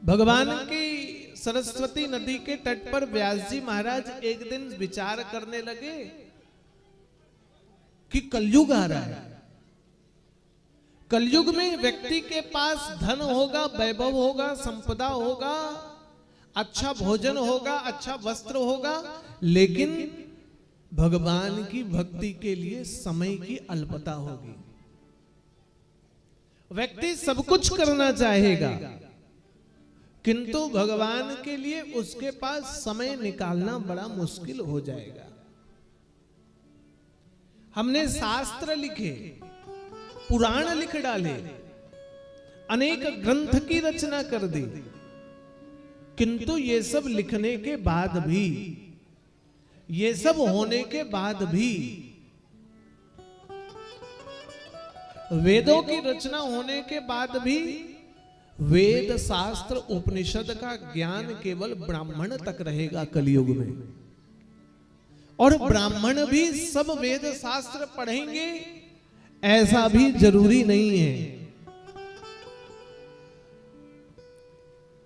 भगवान की सरस्वती नदी के तट पर व्यास जी महाराज एक दिन विचार करने लगे कि कलयुग आ रहा है। कलयुग में व्यक्ति के पास धन होगा, वैभव होगा, संपदा होगा, अच्छा भोजन होगा, अच्छा वस्त्र होगा, लेकिन भगवान की भक्ति के लिए समय की अल्पता होगी। व्यक्ति सब कुछ करना चाहेगा, किंतु भगवान के लिए उसके पास समय निकालना बड़ा मुश्किल हो जाएगा। हमने शास्त्र लिखे, पुराण लिख डाले, अनेक ग्रंथ की रचना कर दी, किंतु ये सब लिखने के बाद भी, ये सब होने के बाद भी, वेदों की रचना होने के बाद भी वेद शास्त्र उपनिषद का ज्ञान केवल ब्राह्मण तक रहेगा कलयुग में। और ब्राह्मण भी सब वेद शास्त्र पढ़ेंगे ऐसा भी जरूरी नहीं है।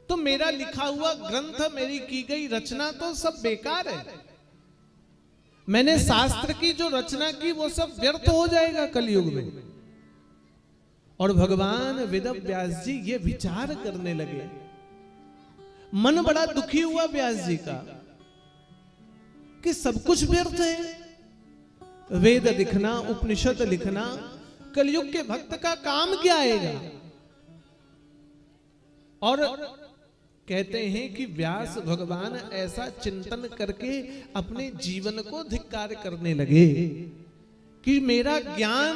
तो मेरा लिखा हुआ ग्रंथ, मेरी की गई रचना तो सब बेकार है। मैंने शास्त्र की जो रचना की वो सब व्यर्थ हो जाएगा कलयुग में। और भगवान वेद व्यास जी ये विचार करने लगे। मन बड़ा दुखी हुआ व्यास जी का कि सब कुछ व्यर्थ है। वेद लिखना, उपनिषद लिखना, कलयुग के भक्त का काम क्या आएगा। और कहते हैं कि व्यास भगवान ऐसा चिंतन करके अपने जीवन को धिक्कार करने लगे कि मेरा ज्ञान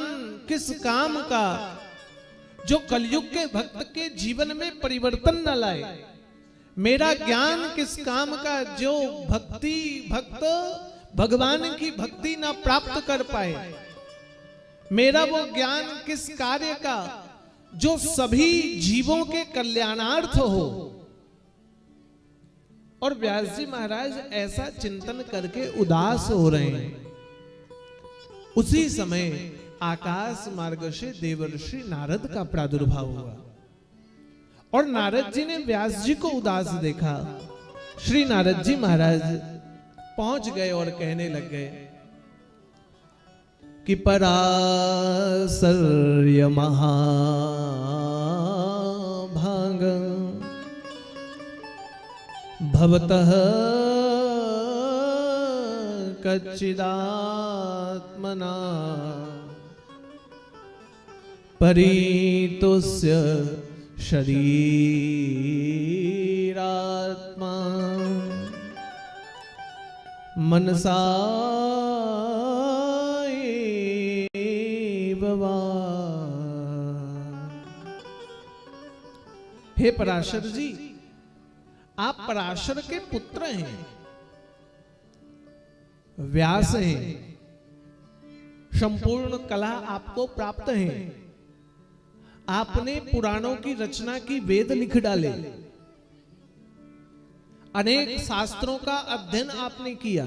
किस काम का जो कलयुग के भक्त के जीवन में परिवर्तन न लाए। मेरा ज्ञान किस काम का जो भक्त भगवान की भक्ति ना प्राप्त कर पाए। मेरा वो ज्ञान किस कार्य का जो सभी जीवों के कल्याणार्थ हो। और व्यास जी महाराज ऐसा चिंतन करके उदास हो रहे हैं। उसी समय आकाश मार्ग से देवर्षि नारद का प्रादुर्भाव हुआ और नारद जी ने व्यास जी को उदास देखा। श्री नारद जी महाराज पहुंच गए और कहने लग गए कि पराशर्य महाभाग भवतः कच्चिदात्मना परितुष्य शरीरात्मा मनसा एव वा। हे पराशर जी, आप पराशर के पुत्र हैं, व्यास हैं, संपूर्ण कला आपको प्राप्त है। आपने पुराणों की रचना की, वेद लिख डाले, अनेक शास्त्रों का अध्ययन आपने किया,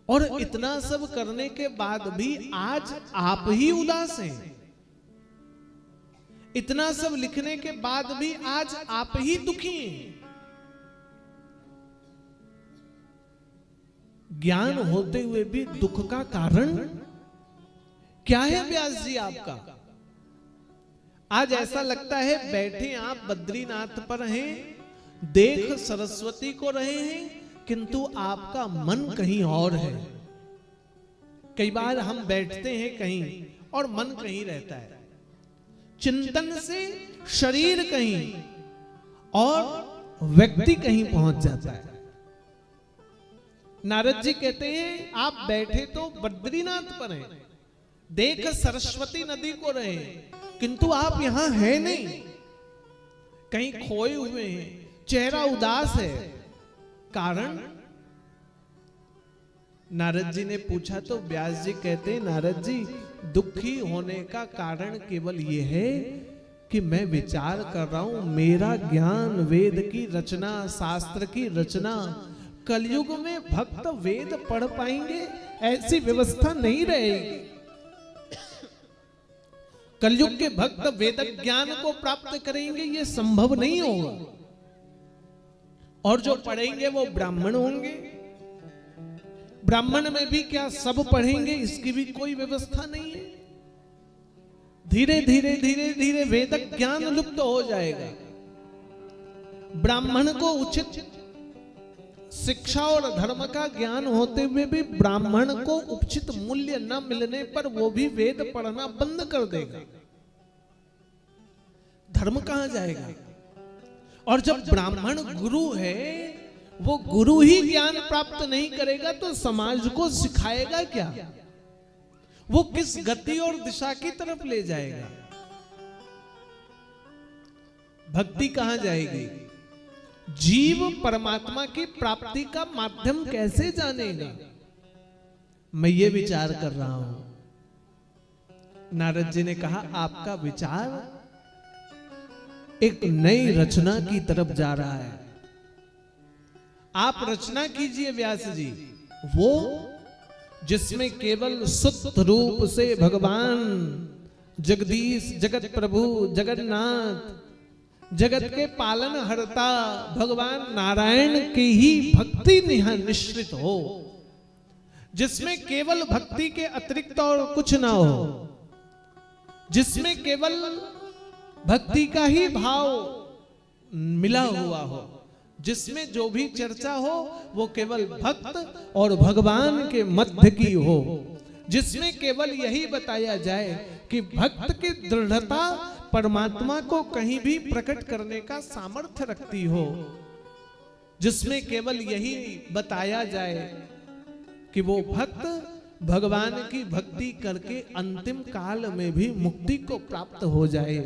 और इतना सब करने के बाद भी आज आप ही उदास हैं। इतना सब लिखने के बाद भी आज आप ही दुखी हैं। ज्ञान होते हुए भी दुख का कारण क्या है व्यास जी आपका? आज ऐसा लगता है बैठे आप बद्रीनाथ पर हैं, देख सरस्वती को रहे हैं, किंतु आपका मन कहीं और है। कई बार हम बैठते हैं कहीं और मन कहीं रहता है, चिंतन से शरीर कहीं और व्यक्ति कहीं पहुंच जाता है। नारद जी कहते हैं आप बैठे तो बद्रीनाथ पर हैं, देख सरस्वती नदी को रहे, किंतु आप यहां हैं नहीं, कहीं खोए हुए हैं, चेहरा उदास है। कारण? नारद जी ने पूछा तो व्यास जी कहते हैं नारद जी, दुखी होने का कारण केवल यह है कि मैं विचार कर रहा हूं मेरा ज्ञान, वेद की रचना, शास्त्र की रचना, कलयुग में भक्त वेद पढ़ पाएंगे ऐसी व्यवस्था नहीं रहेगी। कलयुग के भक्त वेद ज्ञान को प्राप्त करेंगे ये संभव नहीं होगा। और जो पढ़ेंगे वो ब्राह्मण होंगे। ब्राह्मण में भी क्या सब पढ़ेंगे, इसकी भी कोई व्यवस्था नहीं है। धीरे धीरे धीरे धीरे वेद ज्ञान लुप्त हो जाएगा। ब्राह्मण को उचित शिक्षा और धर्म का ज्ञान होते हुए भी ब्राह्मण को उचित मूल्य न मिलने पर वो भी वेद पढ़ना बंद कर देगा। धर्म कहां जाएगा? और जब ब्राह्मण गुरु है, वो गुरु ही ज्ञान प्राप्त नहीं करेगा तो समाज को सिखाएगा क्या? वो किस गति और दिशा की तरफ ले जाएगा? भक्ति कहां जाएगी? जीव परमात्मा की प्राप्ति का माध्यम कैसे जानेगा? मैं ये विचार कर रहा हूं। नारद जी ने कहा आपका विचार एक नई रचना की तरफ जा रहा है। आप रचना कीजिए व्यास जी, वो जिसमें केवल शुद्ध रूप से भगवान जगदीश, जगत प्रभु, जगन्नाथ, जगत के पालन हरता भगवान नारायण की ही भक्ति निश्रित हो, जिसमें केवल भक्ति के अतिरिक्त और कुछ ना हो, जिसमें केवल भक्ति का ही भाव मिला हुआ हो, जिसमें जो भी चर्चा हो वो केवल भक्त और भगवान के मध्य की हो, जिसमें केवल यही बताया जाए कि भक्त की दृढ़ता परमात्मा को कहीं भी प्रकट करने का सामर्थ्य रखती हो, जिसमें केवल यही बताया जाए कि वो भक्त भगवान की भक्ति करके अंतिम काल में भी मुक्ति को प्राप्त हो जाए।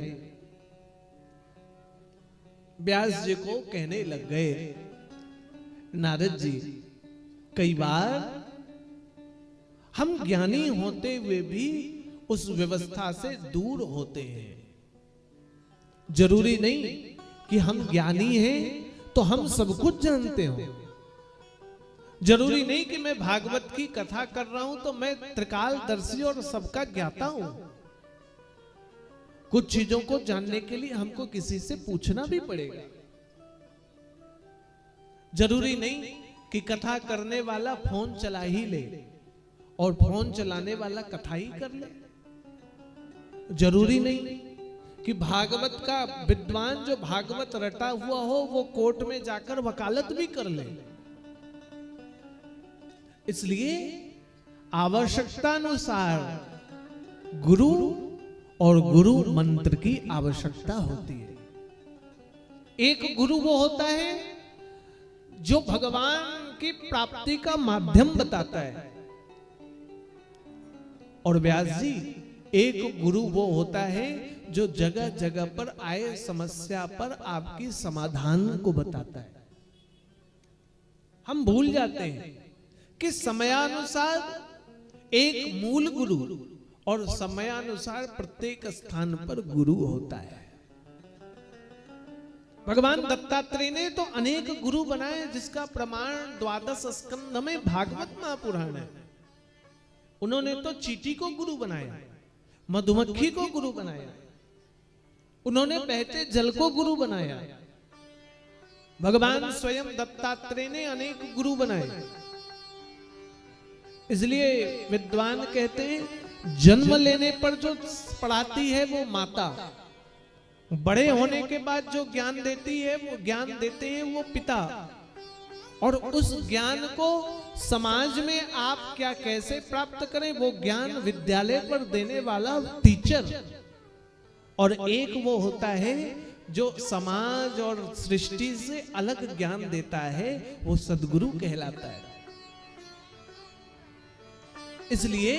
व्यास जी को कहने लग गए, नारद जी कई बार हम ज्ञानी होते हुए भी उस व्यवस्था से दूर होते हैं। जरूरी नहीं कि हम ज्ञानी हैं तो हम सब कुछ जानते हो। जरूरी नहीं कि मैं भागवत की कथा कर रहा हूं तो मैं त्रिकालदर्शी और सबका ज्ञाता हूं। कुछ चीजों को जानने के लिए हमको किसी से पूछना भी पड़ेगा। जरूरी नहीं कि कथा करने वाला फोन चला ही ले और फोन चलाने वाला कथा ही कर ले। जरूरी नहीं कि भागवत का विद्वान जो भागवत रटा हुआ हो वो कोर्ट में जाकर वकालत भी कर ले। इसलिए आवश्यकतानुसार गुरु और गुरु मंत्र की आवश्यकता होती है। एक गुरु वो होता है जो भगवान की प्राप्ति का माध्यम बताता है, और व्यास जी एक गुरु वो होता है जो जगह जगह पर आए समस्या पर आपकी समाधान को बताता है। हम भूल जाते हैं कि समयानुसार एक मूल गुरु और समयानुसार प्रत्येक स्थान पर गुरु होता है। भगवान दत्तात्रेय ने तो अनेक गुरु बनाए, जिसका प्रमाण 12 स्कंध में भागवत महापुराण है। उन्होंने तो चींटी को गुरु बनाया, मधुमक्खी को गुरु बनाया, उन्होंने बहते जल को गुरु बनाया। भगवान स्वयं दत्तात्रेय ने अनेक गुरु बनाए। इसलिए विद्वान कहते हैं जन्म लेने पर जो पढ़ाती है वो माता, बड़े होने के बाद जो ज्ञान देती है वो ज्ञान देते हैं वो पिता, और उस ज्ञान को समाज में आप क्या कैसे प्राप्त करें वो ज्ञान विद्यालय पर देने वाला टीचर। और एक वो होता है जो समाज और सृष्टि से अलग ज्ञान देता है, वो सद्गुरु कहलाता है। इसलिए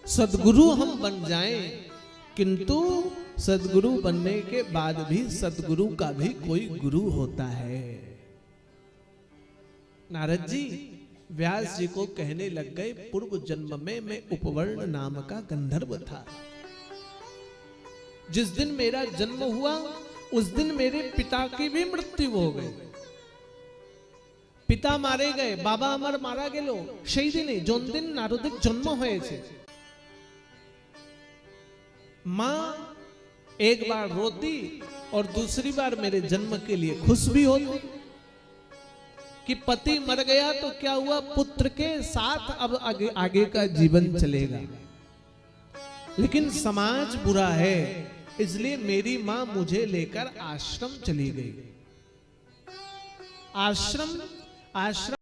सद्गुरु हम बन जाएं, किंतु सद्गुरु बनने के बाद भी सद्गुरु का भी कोई गुरु होता है। नारद जी व्यास जी को कहने लग गए, पूर्व जन्म में मैं उपवर्ण नाम का गंधर्व था। जिस दिन मेरा जन्म हुआ उस दिन मेरे पिता की भी मृत्यु हो गई। पिता मारे गए, बाबा अमर मारा गेलो সেই দিনে जोन दिन नारदिक जन्म হয়েছে। मां एक बार रोती और दूसरी बार मेरे जन्म के लिए खुश भी होती कि पति मर गया तो क्या हुआ, पुत्र के साथ अब आगे का जीवन चलेगा। लेकिन समाज बुरा है, इसलिए मेरी मां मुझे लेकर आश्रम चली गई। आश्रम